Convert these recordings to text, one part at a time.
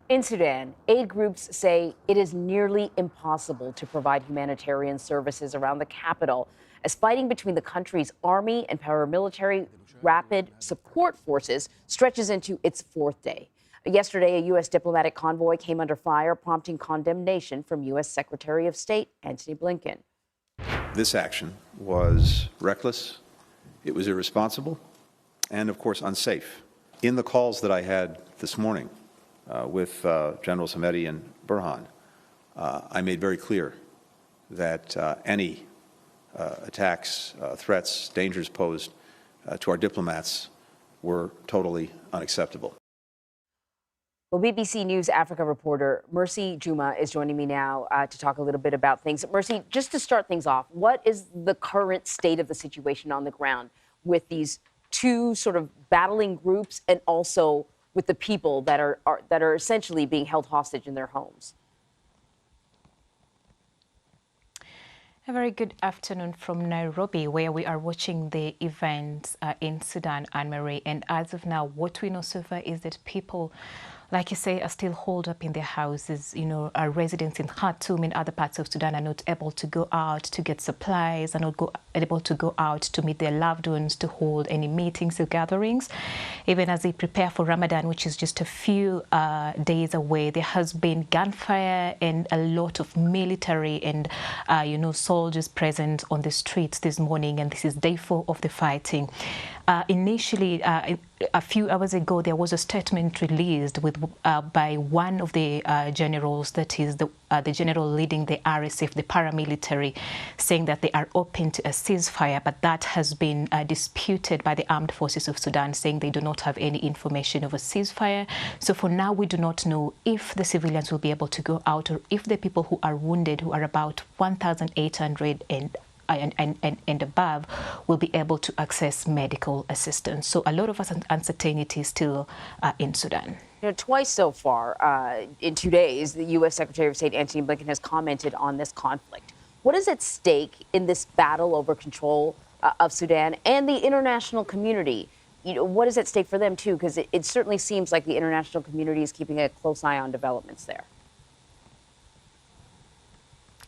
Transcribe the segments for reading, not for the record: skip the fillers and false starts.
In Sudan, aid groups say it is nearly impossible to provide humanitarian services around the capital as fighting between the country's army and paramilitary rapid support forces stretches into its fourth day. Yesterday, a U.S. diplomatic convoy came under fire, prompting condemnation from U.S. Secretary of State Antony Blinken. This action was reckless, it was irresponsible, and of course unsafe. In the calls that I had this morning with Generals Hamedi and Burhan, I made very clear that any attacks, threats, dangers posed to our diplomats were totally unacceptable. Well, BBC News Africa reporter Mercy Juma is joining me now to talk a little bit about things. Mercy, just to start things off, what is the current state of the situation on the ground with these two sort of battling groups and also with the people that are essentially being held hostage in their homes? A very good afternoon from Nairobi, where we are watching the events in Sudan, Anne-Marie. And as of now, what we know so far is that people, like you say, are still holed up in their houses. You know, our residents in Khartoum and other parts of Sudan are not able to go out to get supplies, are not able to go out to meet their loved ones, to hold any meetings or gatherings. Even as they prepare for Ramadan, which is just a few days away, there has been gunfire and a lot of military and, soldiers present on the streets this morning, and this is day 4 of the fighting. Initially, a few hours ago, there was a statement released by one of the generals, that is the general leading the RSF, the paramilitary, saying that they are open to a ceasefire, but that has been disputed by the armed forces of Sudan, saying they do not have any information of a ceasefire. So for now, we do not know if the civilians will be able to go out or if the people who are wounded, who are about 1,800 and above, will be able to access medical assistance. So a lot of uncertainty is still in Sudan. You know, twice so far in 2 days, the U.S. Secretary of State Antony Blinken has commented on this conflict. What is at stake in this battle over control of Sudan and the international community? You know, what is at stake for them, too? Because it certainly seems like the international community is keeping a close eye on developments there.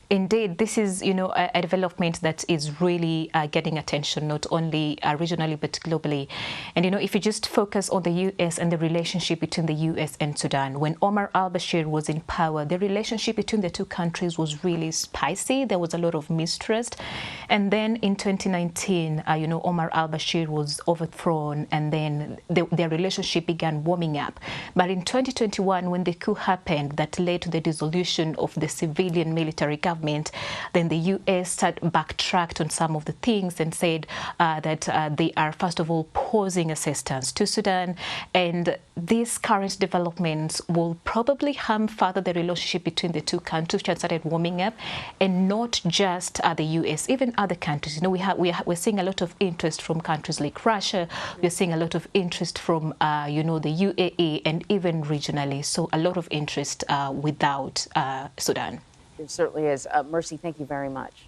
Indeed, this is, a development that is really getting attention, not only regionally, but globally. And, if you just focus on the U.S. and the relationship between the U.S. and Sudan, when Omar al-Bashir was in power, the relationship between the two countries was really spicy. There was a lot of mistrust. And then in 2019, Omar al-Bashir was overthrown, and then their relationship began warming up. But in 2021, when the coup happened that led to the dissolution of the civilian military government, then the U.S. backtracked on some of the things and said that they are, first of all, pausing assistance to Sudan. And these current developments will probably harm further the relationship between the two countries, which had started warming up, and not just the U.S., even other countries. We're seeing a lot of interest from countries like Russia. We're seeing a lot of interest from, the UAE, and even regionally. So a lot of interest without Sudan. It certainly is. Mercy, thank you very much.